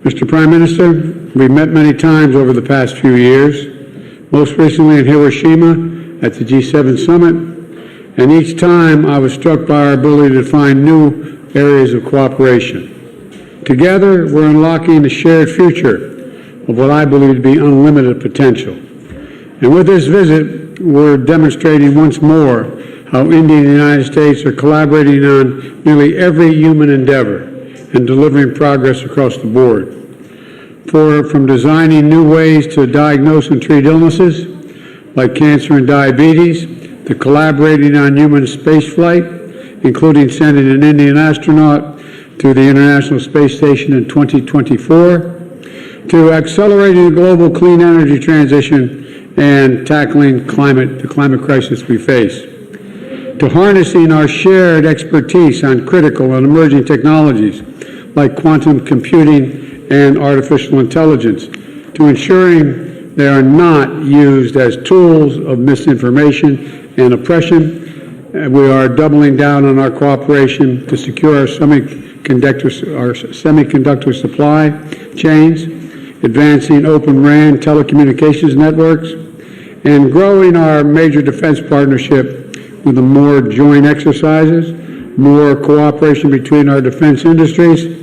Mr. Prime Minister, we've met many times over the past few years, most recently in Hiroshima at the G7 summit, and each time I was struck by our ability to find new areas of cooperation. Together, we're unlocking the shared future of what I believe to be unlimited potential. And with this visit, we're demonstrating once more how India and the United States are collaborating on nearly every human endeavor and delivering progress across the board. From designing new ways to diagnose and treat illnesses like cancer and diabetes, to collaborating on human spaceflight, including sending an Indian astronaut to the International Space Station in 2024, to accelerating the global clean energy transition and tackling the climate crisis we face, to harnessing our shared expertise on critical and emerging technologies like quantum computing and artificial intelligence, to ensuring they are not used as tools of misinformation and oppression. We are doubling down on our cooperation to secure our semiconductor supply chains, advancing Open RAN telecommunications networks, and growing our major defense partnership with more joint exercises, more cooperation between our defense industries,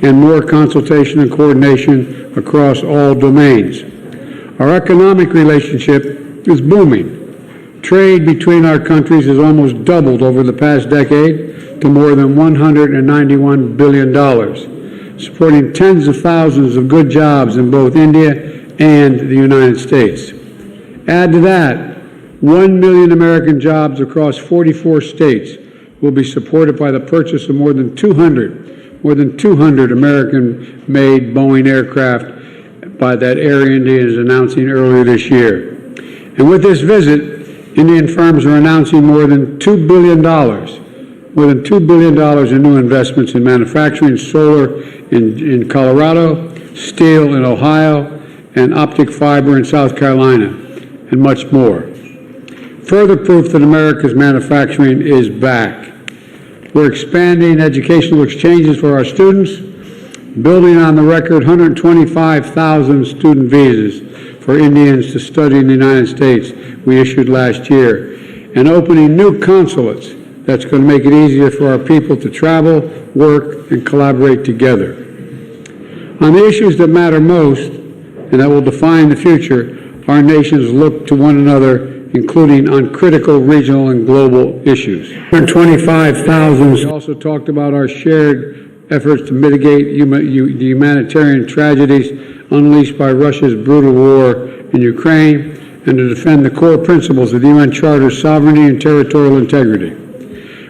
and more consultation and coordination across all domains. Our economic relationship is booming. Trade between our countries has almost doubled over the past decade to more than $191 billion, supporting tens of thousands of good jobs in both India and the United States. Add to that, 1 million American jobs across 44 states will be supported by the purchase of more than 200 American-made Boeing aircraft by that Air India is announcing earlier this year. And with this visit, Indian firms are announcing more than $2 billion in new investments in manufacturing, solar in Colorado, steel in Ohio, and optic fiber in South Carolina, and much more. Further proof that America's manufacturing is back. We're expanding educational exchanges for our students, building on the record 125,000 student visas for Indians to study in the United States we issued last year, and opening new consulates that's going to make it easier for our people to travel, work, and collaborate together. On the issues that matter most and that will define the future, our nations look to one another, including on critical regional and global issues. 125,000. We also talked about our shared efforts to mitigate the humanitarian tragedies unleashed by Russia's brutal war in Ukraine and to defend the core principles of the UN Charter's sovereignty and territorial integrity.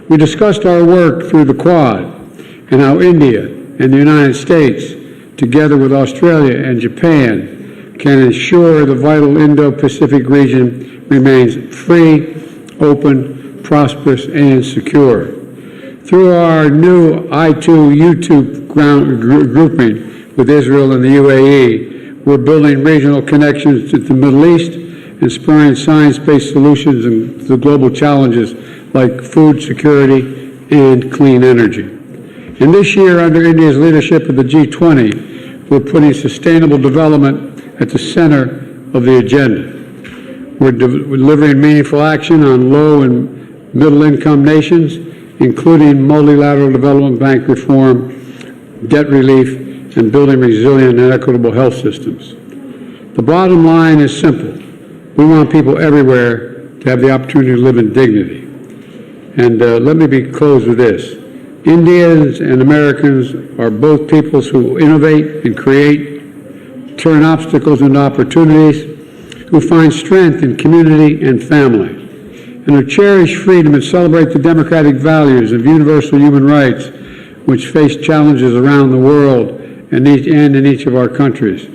We discussed our work through the Quad and how India and the United States, together with Australia and Japan, can ensure the vital Indo-Pacific region remains free, open, prosperous, and secure. Through our new I2U2 grouping with Israel and the UAE, we're building regional connections to the Middle East and spurring science-based solutions to the global challenges like food security and clean energy. And this year, under India's leadership of the G20, we're putting sustainable development at the center of the agenda. We're delivering meaningful action on low and middle-income nations, including multilateral development bank reform, debt relief, and building resilient and equitable health systems. The bottom line is simple. We want people everywhere to have the opportunity to live in dignity. And let me close with this. Indians and Americans are both peoples who innovate and create, turn obstacles into opportunities, who find strength in community and family, and who cherish freedom and celebrate the democratic values of universal human rights, which face challenges around the world and in each of our countries,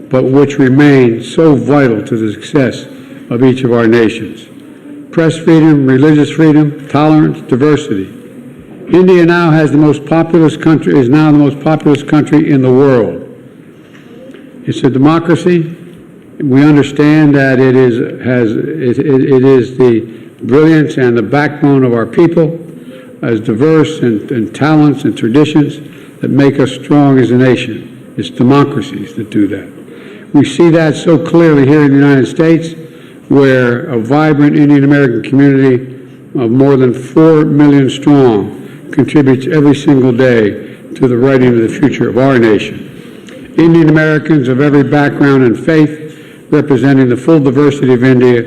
but which remain so vital to the success of each of our nations. Press freedom, religious freedom, tolerance, diversity. India now is now the most populous country in the world. It's a democracy. We understand that it is the brilliance and the backbone of our people, as diverse in talents and traditions that make us strong as a nation. It's democracies that do that. We see that so clearly here in the United States, where a vibrant Indian American community of more than 4 million strong contributes every single day to the writing of the future of our nation. Indian Americans of every background and faith, representing the full diversity of India,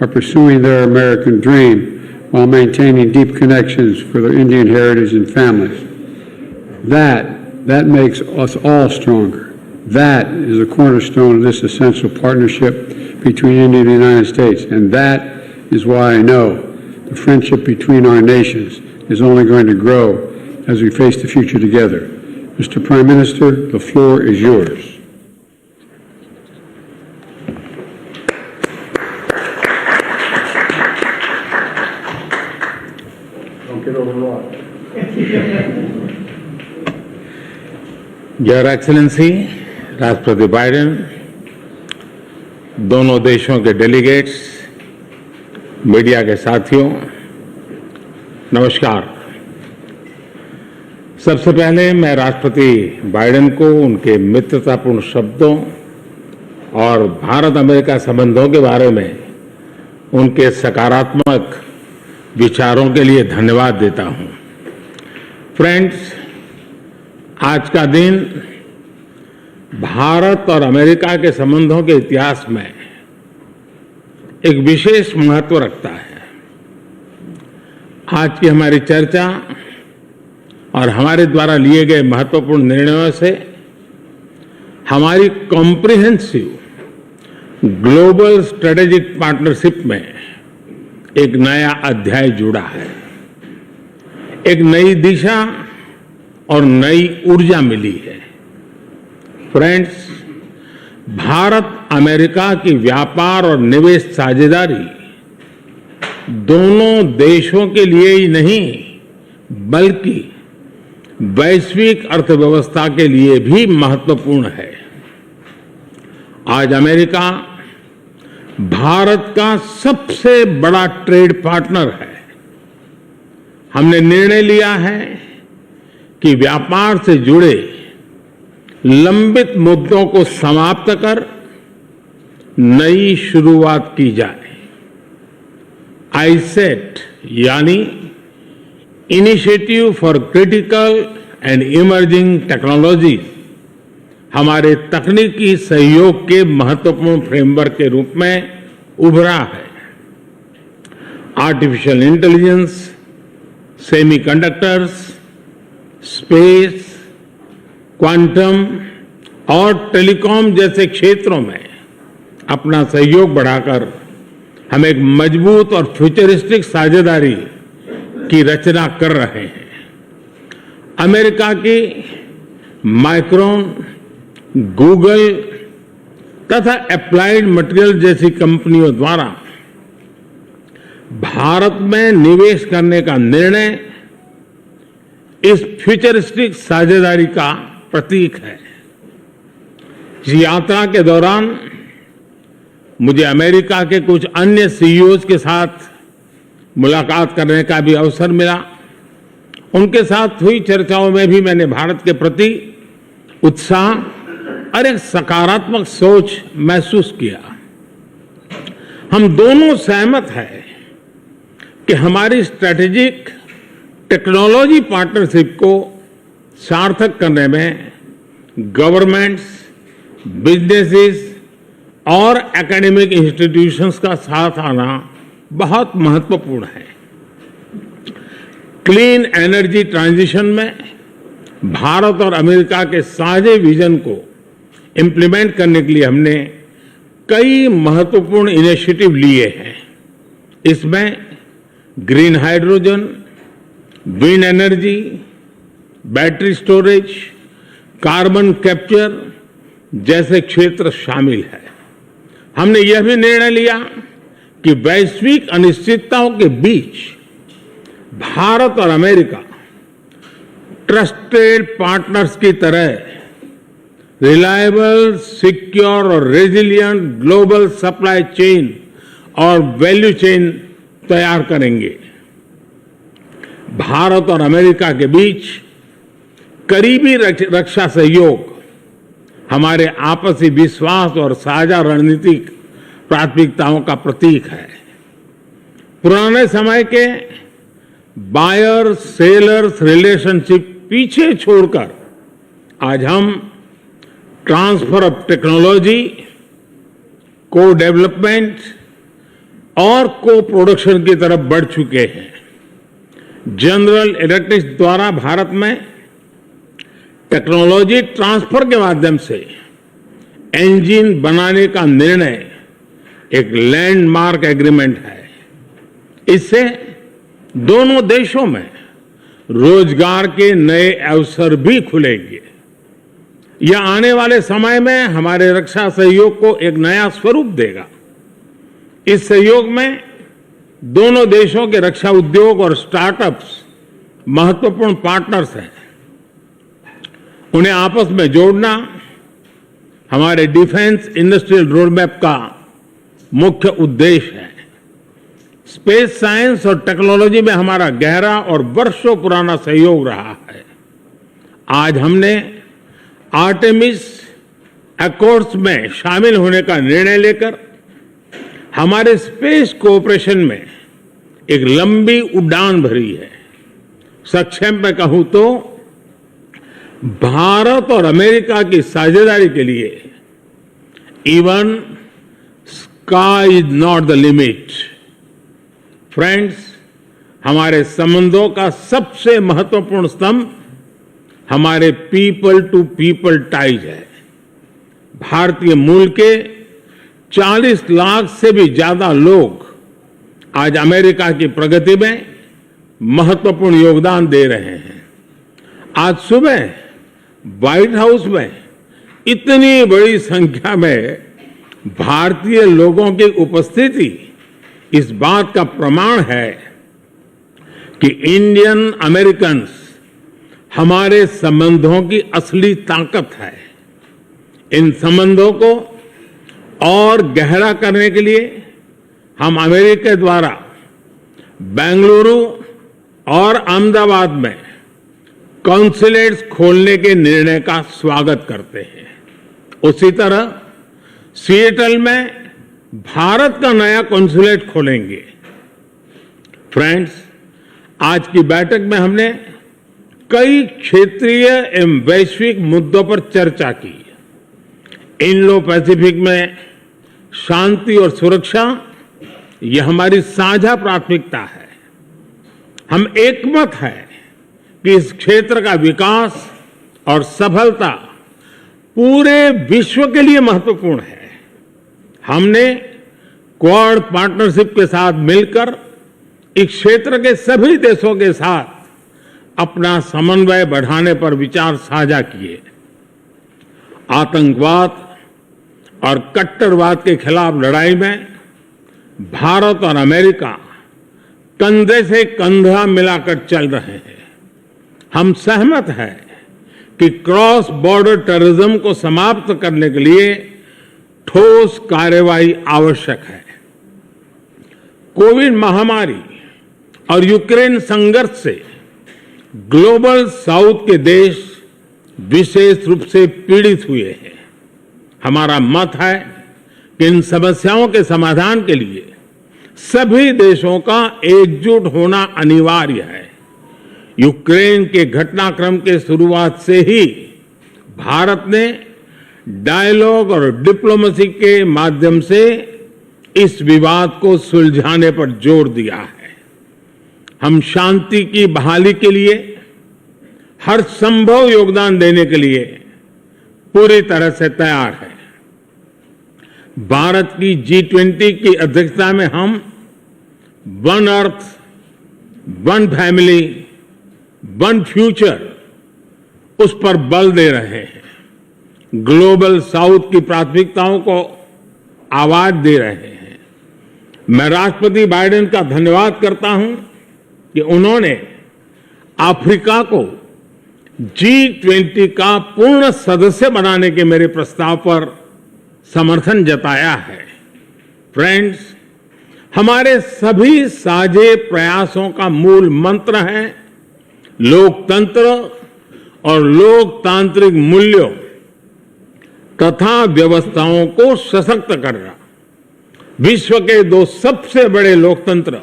are pursuing their American dream while maintaining deep connections for their Indian heritage and families. That makes us all stronger. That is the cornerstone of this essential partnership between India and the United States, and that is why I know the friendship between our nations is only going to grow as we face the future together. Mr. Prime Minister, the floor is yours. Don't get overwrought. Your Excellency, राष्ट्रपति Biden, दोनों देशों के delegates, media के साथियों, नमस्कार। सबसे पहले मैं राष्ट्रपति बाइडेन को उनके मित्रतापूर्ण शब्दों और भारत अमेरिका संबंधों के बारे में उनके सकारात्मक विचारों के लिए धन्यवाद देता हूं। फ्रेंड्स, आज का दिन भारत और अमेरिका के संबंधों के इतिहास में एक विशेष महत्व रखता है। आज की हमारी चर्चा और हमारे द्वारा लिए गए महत्वपूर्ण निर्णयों से हमारी कॉम्प्रिहेंसिव ग्लोबल स्ट्रेटेजिक पार्टनरशिप में एक नया अध्याय जुड़ा है। एक नई दिशा और नई ऊर्जा मिली है। फ्रेंड्स, भारत अमेरिका की व्यापार और निवेश साझेदारी दोनों देशों के लिए ही नहीं बल्कि वैश्विक अर्थव्यवस्था के लिए भी महत्वपूर्ण है। आज अमेरिका भारत का सबसे बड़ा ट्रेड पार्टनर है। हमने निर्णय लिया है कि व्यापार से जुड़े लंबित मुद्दों को समाप्त कर नई शुरुआत की जाए। आईसेट यानी initiative for critical and emerging technology हमारे तकनीकी सहयोग के महत्वपूर्ण फ्रेमवर्क के रूप में उभरा है। Artificial intelligence, semiconductors, space, quantum और टेलीकॉम जैसे क्षेत्रों में अपना सहयोग बढ़ाकर हम एक मजबूत और फ्यूचरिस्टिक साझेदारी की रचना कर रहे हैं। अमेरिका की माइक्रोन, गूगल तथा एप्लाइड मटेरियल जैसी कंपनियों द्वारा भारत में निवेश करने का निर्णय इस फ्यूचरिस्टिक साझेदारी का प्रतीक है। इस यात्रा के दौरान मुझे अमेरिका के कुछ अन्य सीईओज के साथ मुलाकात करने का भी अवसर मिला। उनके साथ हुई चर्चाओं में भी मैंने भारत के प्रति उत्साह और एक सकारात्मक सोच महसूस किया। हम दोनों सहमत हैं कि हमारी स्ट्रैटेजिक टेक्नोलॉजी पार्टनरशिप को सार्थक करने में गवर्नमेंट्स, बिजनेसेस और एकेडमिक इंस्टीट्यूशंस का साथ आना बहुत महत्वपूर्ण है। क्लीन एनर्जी ट्रांजिशन में भारत और अमेरिका के साझे विजन को इम्प्लीमेंट करने के लिए हमने कई महत्वपूर्ण इनिशिएटिव लिए हैं। इसमें green hydrogen, wind energy, battery storage, carbon capture जैसे क्षेत्र शामिल है। हमने यह भी निर्णय लिया कि वैश्विक अनिश्चितताओं के बीच भारत और अमेरिका ट्रस्टेड पार्टनर्स की तरह रिलायबल, सिक्योर और रेजिलिएंट ग्लोबल सप्लाई चेन और वैल्यू चेन तैयार करेंगे। भारत और अमेरिका के बीच करीबी रक्षा सहयोग हमारे आपसी विश्वास और साझा रणनीतिक प्राथमिकताओं का प्रतीक है। पुराने समय के बायर सेलर्स रिलेशनशिप पीछे छोड़कर आज हम ट्रांसफर ऑफ टेक्नोलॉजी, को डेवलपमेंट और को प्रोडक्शन की तरफ बढ़ चुके हैं। जनरल इलेक्ट्रिक द्वारा भारत में टेक्नोलॉजी ट्रांसफर के माध्यम से इंजन बनाने का निर्णय एक लैंडमार्क एग्रीमेंट है। इससे दोनों देशों में रोजगार के नए अवसर भी खुलेंगे। यह आने वाले समय में हमारे रक्षा सहयोग को एक नया स्वरूप देगा। इस सहयोग में दोनों देशों के रक्षा उद्योग और स्टार्टअप्स महत्वपूर्ण पार्टनर्स हैं। उन्हें आपस में जोड़ना हमारे डिफेंस इंडस्ट्रियल रोडमैप का मुख्य उद्देश्य है। स्पेस साइंस और टेक्नोलॉजी में हमारा गहरा और वर्षों पुराना सहयोग रहा है। आज हमने आर्टेमिस अकॉर्ड्स में शामिल होने का निर्णय लेकर हमारे स्पेस कोऑपरेशन में एक लंबी उड़ान भरी है। संक्षेप में कहूं तो भारत और अमेरिका की साझेदारी के लिए even sky is not the limit. Friends, हमारे संबंधों का सबसे महत्वपूर्ण स्तंभ हमारे पीपल टू पीपल टाइज है। भारतीय मूल के 40 लाख से भी ज्यादा लोग आज अमेरिका की प्रगति में महत्वपूर्ण योगदान दे रहे हैं। आज सुबह व्हाइट हाउस में इतनी बड़ी संख्या में भारतीय लोगों की उपस्थिति इस बात का प्रमाण है कि इंडियन अमेरिकन्स हमारे संबंधों की असली ताकत है। इन संबंधों को और गहरा करने के लिए हम अमेरिका द्वारा बेंगलुरु और अहमदाबाद में कॉन्सुलेट्स खोलने के निर्णय का स्वागत करते हैं। उसी तरह सिएटल में भारत का नया कॉन्सुलेट खोलेंगे। फ्रेंड्स, आज की बैठक में हमने कई क्षेत्रीय एवं वैश्विक मुद्दों पर चर्चा की। इंडो पैसिफिक में शांति और सुरक्षा यह हमारी साझा प्राथमिकता है। हम एकमत हैं कि इस क्षेत्र का विकास और सफलता पूरे विश्व के लिए महत्वपूर्ण है। हमने क्वाड पार्टनरशिप के साथ मिलकर इस क्षेत्र के सभी देशों के साथ अपना समन्वय बढ़ाने पर विचार साझा किए। आतंकवाद और कट्टरवाद के खिलाफ लड़ाई में भारत और अमेरिका कंधे से कंधा मिलाकर चल रहे हैं। हम सहमत हैं कि क्रॉस बॉर्डर टेररिज्म को समाप्त करने के लिए ठोस कार्यवाही आवश्यक है। कोविड महामारी और यूक्रेन संघर्ष से ग्लोबल साउथ के देश विशेष रूप से पीड़ित हुए हैं। हमारा मत है कि इन समस्याओं के समाधान के लिए सभी देशों का एकजुट होना अनिवार्य है। यूक्रेन के घटनाक्रम के शुरुआत से ही भारत ने डायलॉग और डिप्लोमेसी के माध्यम से इस विवाद को सुलझाने पर जोर दिया है। हम शांति की बहाली के लिए हर संभव योगदान देने के लिए पूरी तरह से तैयार हैं। भारत की G20 की अध्यक्षता में हम one earth, one family, one future उस पर बल दे रहे हैं। ग्लोबल साउथ की प्राथमिकताओं को आवाज दे रहे हैं। मैं राष्ट्रपति बाइडेन का धन्यवाद करता हूं कि उन्होंने अफ्रीका को G20 का पूर्ण सदस्य बनाने के मेरे प्रस्ताव पर समर्थन जताया है। फ्रेंड्स, हमारे सभी साझे प्रयासों का मूल मंत्र है लोकतंत्र और लोकतांत्रिक मूल्यों तथा व्यवस्थाओं को सशक्त करना। विश्व के दो सबसे बड़े लोकतंत्र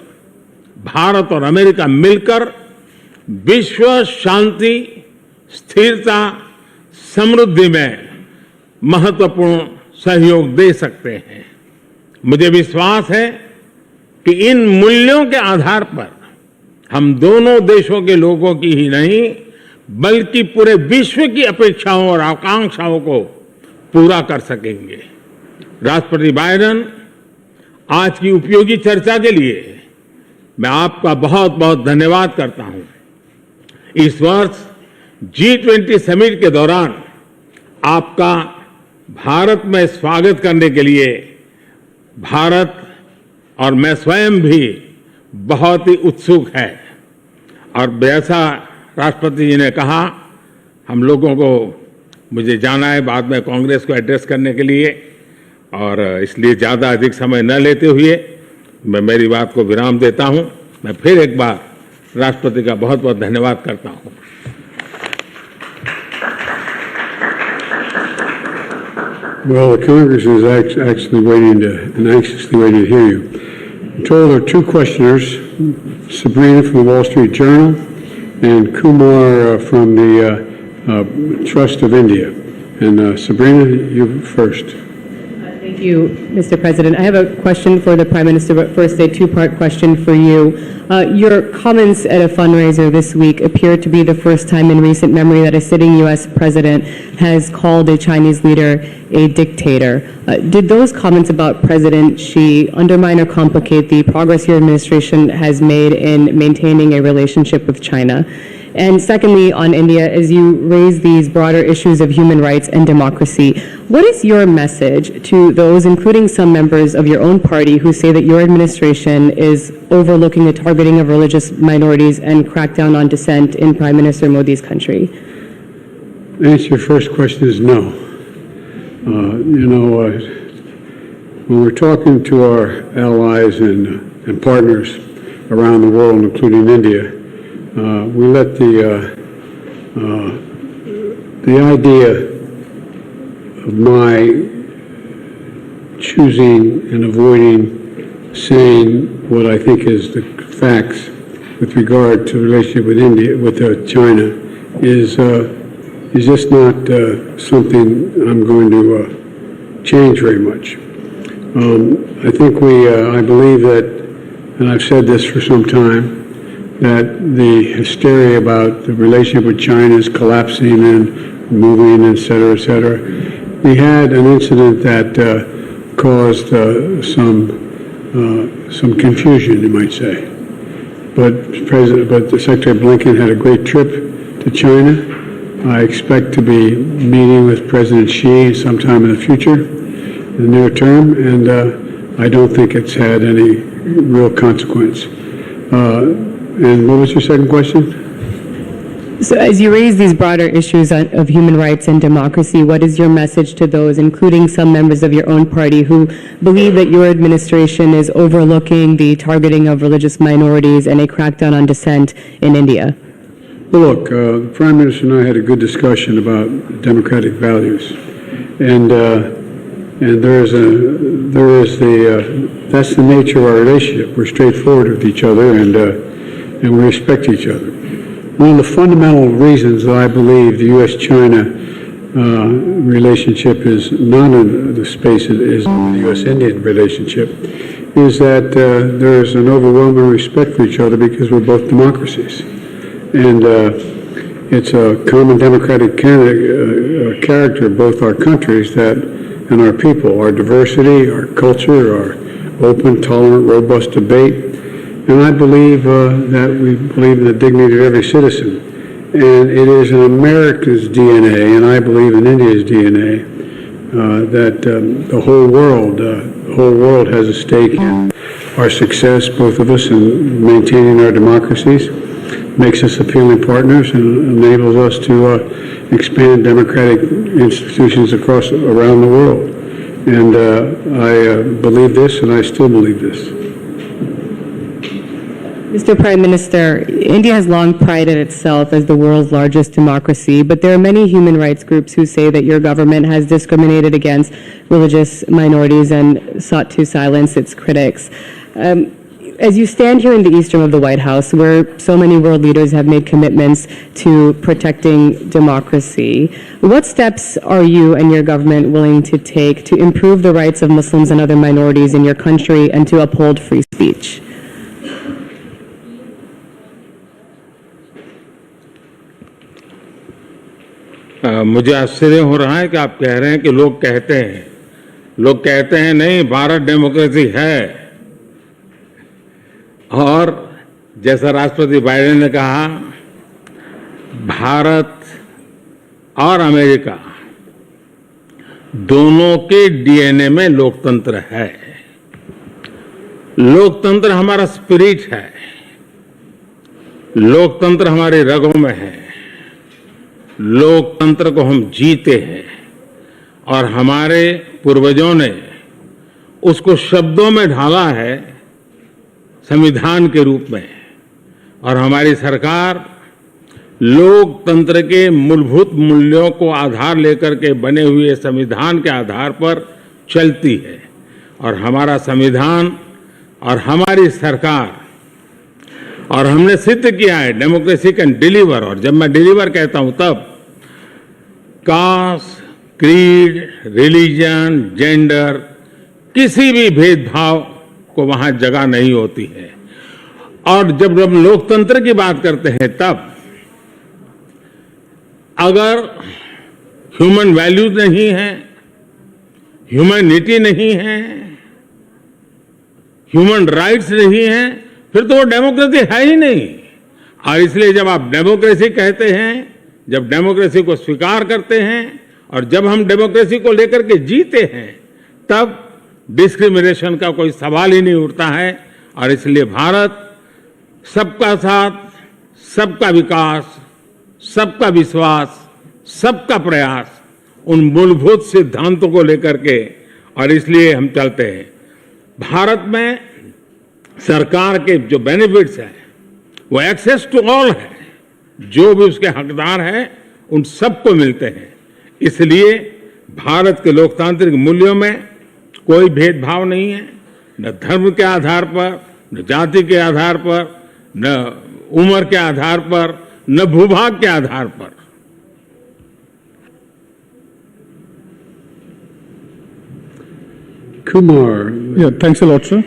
भारत और अमेरिका मिलकर विश्व शांति, स्थिरता, समृद्धि में महत्वपूर्ण सहयोग दे सकते हैं। मुझे विश्वास है कि इन मूल्यों के आधार पर हम दोनों देशों के लोगों की ही नहीं बल्कि पूरे विश्व की अपेक्षाओं और आकांक्षाओं को पूरा कर सकेंगे। राष्ट्रपति बाइडेन, आज की उपयोगी चर्चा के लिए मैं आपका बहुत बहुत धन्यवाद करता हूं। इस वर्ष G20 समिट के दौरान आपका भारत में स्वागत करने के लिए भारत और मैं स्वयं भी बहुत ही उत्सुक है। और जैसा राष्ट्रपति जी ने कहा, हम लोगों को मुझे जाना है बाद में कांग्रेस को एड्रेस करने के लिए, और इसलिए ज़्यादा अधिक समय न लेते हुए मैं मेरी बात को विराम देता हूं। मैं फिर एक बार राष्ट्रपति का बहुत बहुत धन्यवाद करता हूं। Well, the Congress is actually waiting to, and anxiously waiting to hear you. I'm told there are two questioners, Sabrina from the Wall Street Journal and Kumar from the Trust of India. And Sabrina, you first. Thank you, Mr. President. I have a question for the Prime Minister, but first a two-part question for you. Your comments at a fundraiser this week appear to be the first time in recent memory that a sitting U.S. president has called a Chinese leader a dictator. Did those comments about President Xi undermine or complicate the progress your administration has made in maintaining a relationship with China? And secondly, on India, as you raise these broader issues of human rights and democracy, what is your message to those, including some members of your own party, who say that your administration is overlooking the targeting of religious minorities and crackdown on dissent in Prime Minister Modi's country? The answer to your first question is no. When we're talking to our allies and partners around the world, including India, we let the idea of my choosing and avoiding saying what I think is the facts with regard to the relationship with India, with China, is just not something I'm going to change very much. I think I believe that, and I've said this for some time, that the hysteria about the relationship with China is collapsing and moving, et cetera. We had an incident that caused some confusion, you might say. But the Secretary Blinken had a great trip to China. I expect to be meeting with President Xi sometime in the future, in the near term, and I don't think it's had any real consequence. And what was your second question? So as you raise these broader issues of human rights and democracy, what is your message to those, including some members of your own party, who believe that your administration is overlooking the targeting of religious minorities and a crackdown on dissent in India? Well, look, the Prime Minister and I had a good discussion about democratic values, and that's the nature of our relationship. We're straightforward with each other, and we respect each other. One of the fundamental reasons that I believe the U.S.-China relationship is not in the space it is in the U.S.-Indian relationship is that there's an overwhelming respect for each other because we're both democracies. And it's a common democratic character of both our countries and our people, our diversity, our culture, our open, tolerant, robust debate. And I believe that we believe in the dignity of every citizen. And it is in America's DNA, and I believe in India's DNA, that the whole world has a stake in our success, both of us, in maintaining our democracies, makes us appealing partners, and enables us to expand democratic institutions around the world. And I believe this, and I still believe this. Mr. Prime Minister, India has long prided itself as the world's largest democracy, but there are many human rights groups who say that your government has discriminated against religious minorities and sought to silence its critics. As you stand here in the east room of the White House, where so many world leaders have made commitments to protecting democracy, what steps are you and your government willing to take to improve the rights of Muslims and other minorities in your country and to uphold free speech? मुझे आश्चर्य हो रहा है कि आप कह रहे हैं कि लोग कहते हैं नहीं, भारत डेमोक्रेसी है। और जैसा राष्ट्रपति बाइडेन ने कहा, भारत और अमेरिका दोनों के डीएनए में लोकतंत्र है। लोकतंत्र हमारा स्पिरिट है, लोकतंत्र हमारे रगों में है, लोकतंत्र को हम जीते हैं और हमारे पूर्वजों ने उसको शब्दों में ढाला है संविधान के रूप में। और हमारी सरकार लोकतंत्र के मूलभूत मूल्यों को आधार लेकर के बने हुए संविधान के आधार पर चलती है। और हमारा संविधान और हमारी सरकार, और हमने सिद्ध किया है डेमोक्रेसी कैन डिलीवर। और जब मैं डिलीवर कहता हूं तब कास्ट, क्रीड, रिलीजन, जेंडर, किसी भी भेदभाव को वहां जगह नहीं होती है। और जब हम लोकतंत्र की बात करते हैं तब अगर ह्यूमन वैल्यूज नहीं है, ह्यूमैनिटी नहीं है, ह्यूमन राइट्स नहीं है, फिर तो वो डेमोक्रेसी है ही नहीं। और इसलिए जब आप डेमोक्रेसी कहते हैं, जब डेमोक्रेसी को स्वीकार करते हैं और जब हम डेमोक्रेसी को लेकर के जीते हैं, तब डिस्क्रिमिनेशन का कोई सवाल ही नहीं उठता है। और इसलिए भारत सबका साथ, सबका विकास, सबका विश्वास, सबका प्रयास, उन मूलभूत सिद्धांतों को लेकर के, और इसलिए हम चलते हैं। भारत में सरकार के जो बेनिफिट्स हैं वो एक्सेस टू ऑल है, जो भी उसके हकदार हैं उन सबको मिलते हैं। इसलिए भारत के लोकतांत्रिक मूल्यों में कोई भेदभाव नहीं है, न धर्म के आधार पर, न जाति के आधार पर, न उम्र के आधार पर, न भूभाग के आधार पर। Kumar. Yeah, thanks a lot, sir.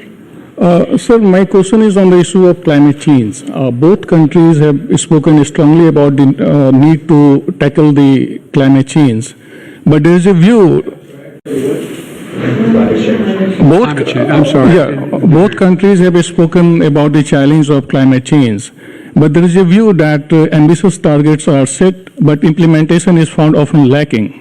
Sir, my question is on the issue of climate change. Both countries have spoken strongly about the need to tackle the climate change, but there is a view. I'm sorry. Yeah, both countries have spoken about the challenge of climate change, but there is a view that ambitious targets are set, but implementation is found often lacking.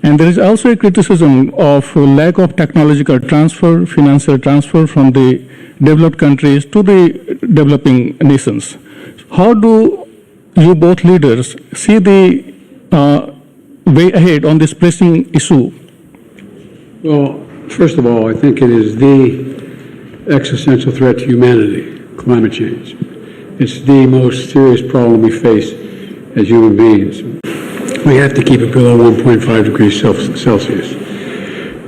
And there is also a criticism of lack of technological transfer, financial transfer from the developed countries to the developing nations. How do you both leaders see the way ahead on this pressing issue? Well, first of all, I think it is the existential threat to humanity, climate change. It's the most serious problem we face as human beings. We have to keep it below 1.5 degrees Celsius.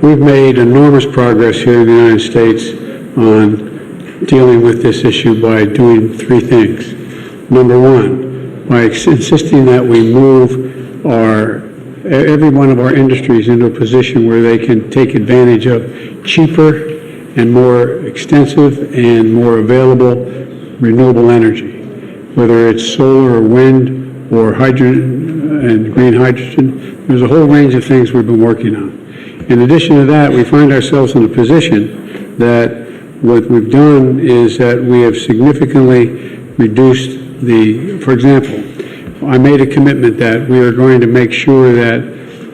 We've made enormous progress here in the United States on dealing with this issue by doing three things. Number one, by insisting that we move every one of our industries into a position where they can take advantage of cheaper and more extensive and more available renewable energy, whether it's solar or wind or hydrogen and green hydrogen. There's a whole range of things we've been working on. In addition to that, we find ourselves in a position that what we've done is that we have significantly reduced for example, I made a commitment that we are going to make sure that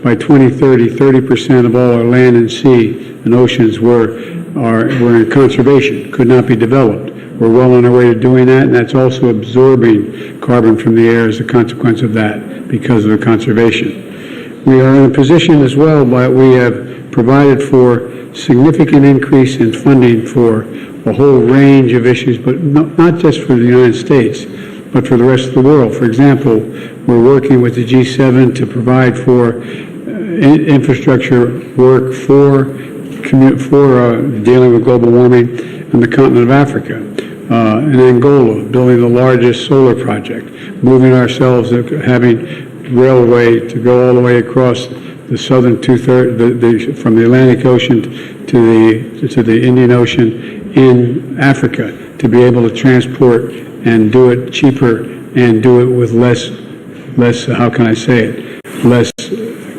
by 2030, 30% of all our land and sea and oceans were in conservation, could not be developed. We're well on our way to doing that, and that's also absorbing carbon from the air as a consequence of that because of the conservation. We are in a position as well, but we have provided for significant increase in funding for a whole range of issues, but not just for the United States, but for the rest of the world. For example, we're working with the G7 to provide for infrastructure work for dealing with global warming in the continent of Africa. In Angola, building the largest solar project, moving ourselves, having railway to go all the way across the southern two-thirds, from the Atlantic Ocean to the Indian Ocean in Africa, to be able to transport and do it cheaper and do it with less, how can I say it, less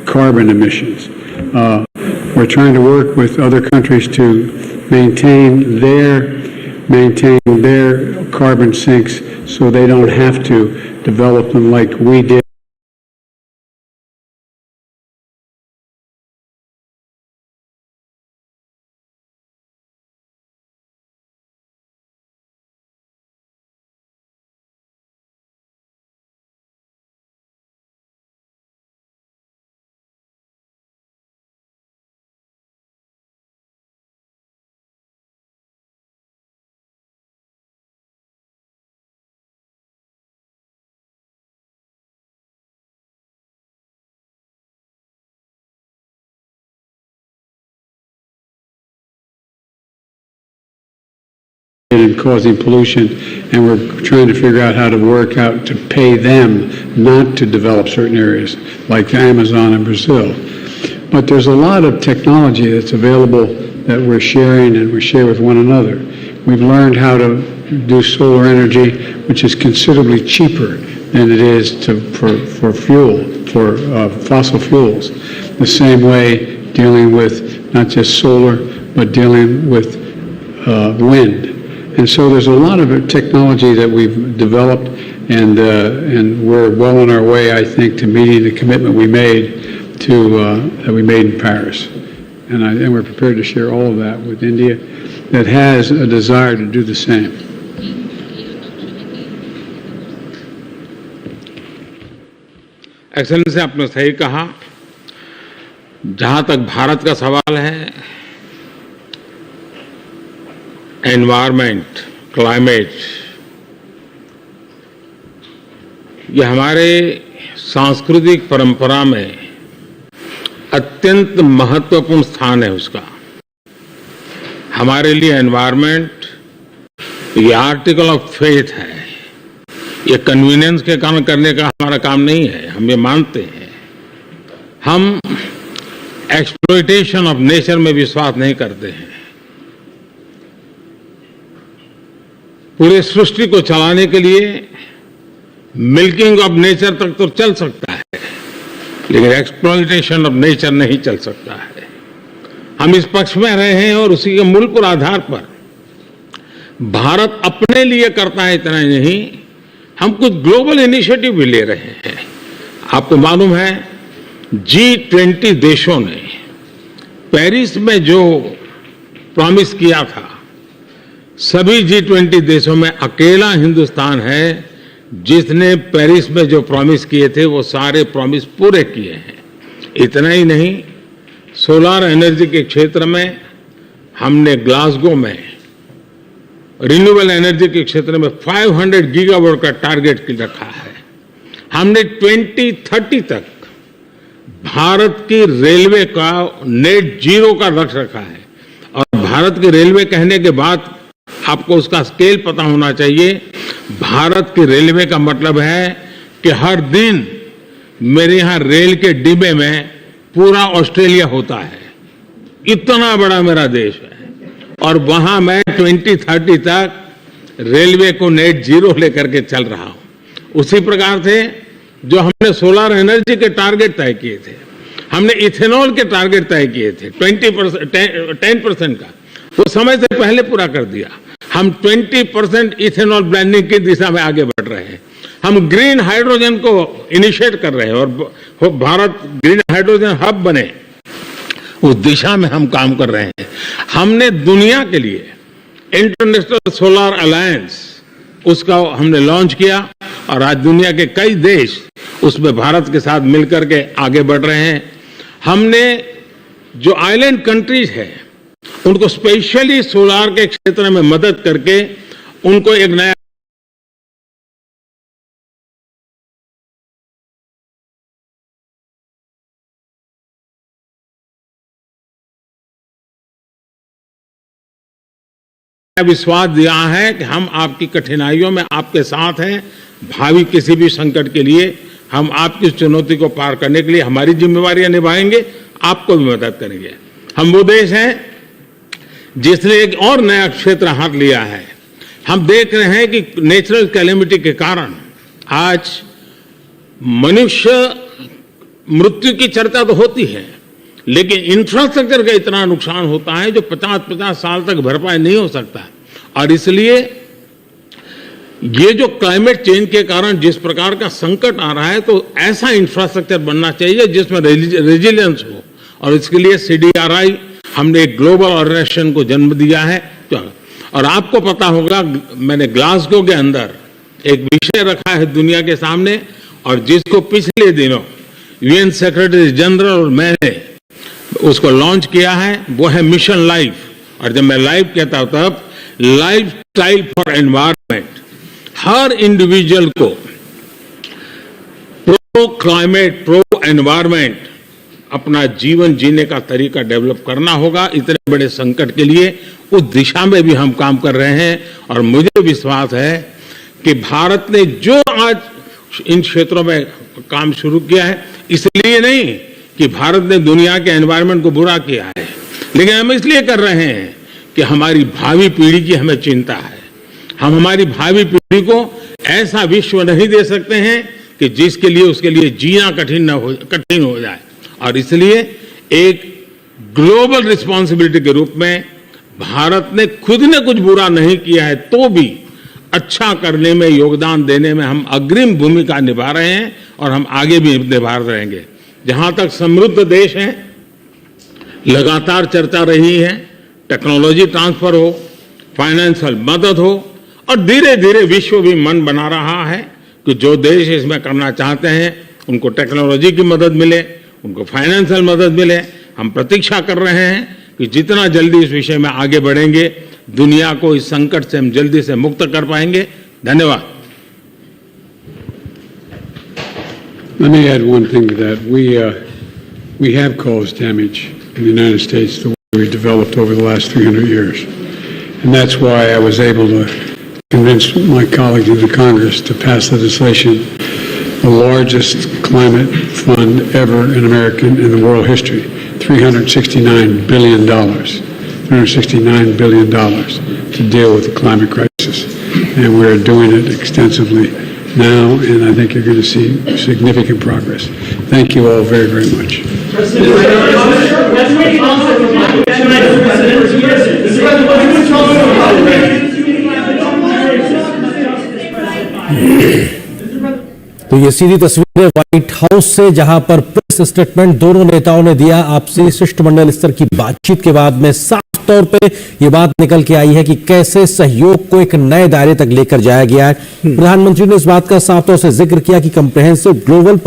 carbon emissions. We're trying to work with other countries to maintain their carbon sinks so they don't have to develop them like we did. And causing pollution, and we're trying to figure out how to work out to pay them not to develop certain areas like the Amazon and Brazil. But there's a lot of technology that's available that we're sharing and we share with one another. We've learned how to do solar energy, which is considerably cheaper than it is for fossil fuels. The same way dealing with not just solar, but dealing with wind. And so there's a lot of technology that we've developed, and we're well on our way, I think, to meeting the commitment we made that we made in Paris. And we're prepared to share all of that with India that has a desire to do the same. Excellency, आपने सही कहा। जहां तक भारत का सवाल है, environment, climate, ये हमारे सांस्कृतिक परंपरा में अत्यंत महत्वपूर्ण स्थान है उसका। हमारे लिए एनवायरमेंट ये आर्टिकल ऑफ फेथ है। ये कन्वीनियंस के कारण करने का हमारा काम नहीं है, हम ये मानते हैं। हम एक्सप्लॉयटेशन ऑफ नेचर में विश्वास नहीं करते हैं। पूरे सृष्टि को चलाने के लिए मिल्किंग ऑफ नेचर तक तो चल सकता है, लेकिन एक्सप्लॉयटेशन ऑफ नेचर नहीं चल सकता है। हम इस पक्ष में रहे हैं और उसी के मूल पर आधार पर भारत अपने लिए करता है, इतना ही नहीं, हम कुछ ग्लोबल इनिशिएटिव भी ले रहे हैं। आपको मालूम है, G20 देशों ने पेरिस में जो प्रॉमिस किया था, सभी G20 देशों में अकेला हिंदुस्तान है जिसने पेरिस में जो प्रॉमिस किए थे वो सारे प्रॉमिस पूरे किए हैं। इतना ही नहीं, सोलर एनर्जी के क्षेत्र में हमने ग्लासगो में रिन्यूएबल एनर्जी के क्षेत्र में 500 गीगावाट का टारगेट रखा है। हमने 2030 तक भारत की रेलवे का नेट जीरो का लक्ष्य रखा है। और भारत की रेलवे कहने के बाद आपको उसका स्केल पता होना चाहिए। भारत की रेलवे का मतलब है कि हर दिन मेरे यहां रेल के डिब्बे में पूरा ऑस्ट्रेलिया होता है। इतना बड़ा मेरा देश है और वहां मैं 2030 तक रेलवे को नेट जीरो लेकर के चल रहा हूं। उसी प्रकार से जो हमने सोलर एनर्जी के टारगेट तय किए थे, हमने इथेनॉल के टारगेट तय किए थे 10% का, वो समय से पहले पूरा कर दिया। हम 20% इथेनॉल ब्लेंडिंग की दिशा में आगे बढ़ रहे हैं। हम ग्रीन हाइड्रोजन को इनिशिएट कर रहे हैं और भारत ग्रीन हाइड्रोजन हब बने, उस दिशा में हम काम कर रहे हैं। हमने दुनिया के लिए इंटरनेशनल सोलर अलायंस उसका हमने लॉन्च किया और आज दुनिया के कई देश उसमें भारत के साथ मिलकर के आगे बढ़ रहे हैं। हमने जो आइलैंड कंट्रीज है उनको स्पेशली सोलार के क्षेत्र में मदद करके उनको एक नया विश्वास दिया है कि हम आपकी कठिनाइयों में आपके साथ हैं। भावी किसी भी संकट के लिए हम आपकी चुनौती को पार करने के लिए हमारी जिम्मेवारियां निभाएंगे, आपको भी मदद करेंगे। हम वो देश हैं जिसने एक और नया क्षेत्र हाथ लिया है। हम देख रहे हैं कि नेचुरल कैलेमिटी के कारण आज मनुष्य मृत्यु की चर्चा तो होती है, लेकिन इंफ्रास्ट्रक्चर का इतना नुकसान होता है जो 50-50 साल तक भरपाई नहीं हो सकता। और इसलिए ये जो क्लाइमेट चेंज के कारण जिस प्रकार का संकट आ रहा है, तो ऐसा इंफ्रास्ट्रक्चर बनना चाहिए जिसमें रेजिलियंस हो, और इसके लिए CDRI हमने एक ग्लोबल ऑर्गेनाइजेशन को जन्म दिया है। और आपको पता होगा, मैंने ग्लासगो के अंदर एक विषय रखा है दुनिया के सामने, और जिसको पिछले दिनों UN सेक्रेटरी जनरल और मैंने उसको लॉन्च किया है, वो है मिशन लाइफ। और जब मैं लाइफ कहता हूं तब life style for environment. Her individual को प्रो क्लाइमेट, प्रो एनवायरमेंट अपना जीवन जीने का तरीका डेवलप करना होगा। इतने बड़े संकट के लिए उस दिशा में भी हम काम कर रहे हैं, और मुझे विश्वास है कि भारत ने जो आज इन क्षेत्रों में काम शुरू किया है, इसलिए नहीं कि भारत ने दुनिया के एनवायरनमेंट को बुरा किया है, लेकिन हम इसलिए कर रहे हैं कि हमारी भावी पीढ़ी की हमें चिंता है। हम हमारी भावी पीढ़ी को ऐसा विश्व नहीं दे सकते हैं कि जिसके लिए उसके लिए जीना कठिन हो जाए। और इसलिए एक ग्लोबल रिस्पॉन्सिबिलिटी के रूप में भारत ने खुद ने कुछ बुरा नहीं किया है तो भी अच्छा करने में, योगदान देने में हम अग्रिम भूमिका निभा रहे हैं, और हम आगे भी निभा रहेंगे। जहां तक समृद्ध देश हैं, लगातार चर्चा रही है, टेक्नोलॉजी ट्रांसफर हो, फाइनेंशियल मदद हो, और धीरे धीरे विश्व भी मन बना रहा है कि जो देश इसमें करना चाहते हैं उनको टेक्नोलॉजी की मदद मिले, उनको फाइनेंशियल मदद मिले। हम प्रतीक्षा कर रहे हैं कि जितना जल्दी इस विषय में आगे बढ़ेंगे, दुनिया को इस संकट से हम जल्दी से मुक्त कर पाएंगे। धन्यवाद। Let me add one thing to that. We have caused damage in the United States the way we developed over the last 300 years. And that's why I was able to convince my colleagues in the Congress to pass legislation, the largest climate fund ever in American in the world history, $369 billion. $369 billion to deal with the climate crisis. And we're doing it extensively now, and I think you're going to see significant progress. Thank you all very, very much. तो ये सीधी तस्वीर है white house से, जहां पर press statement दोनों नेताओं ने दिया। आपसी शिष्टमंडल स्तर की बातचीत के बाद में साफ तौर पे ये बात निकल के आई है कि कैसे सहयोग को एक नए दायरे तक लेकर जाया गया है। प्रधानमंत्री ने इस बात का साफ तौर से जिक्र किया कि कंप्रेहेंसिव ग्लोबल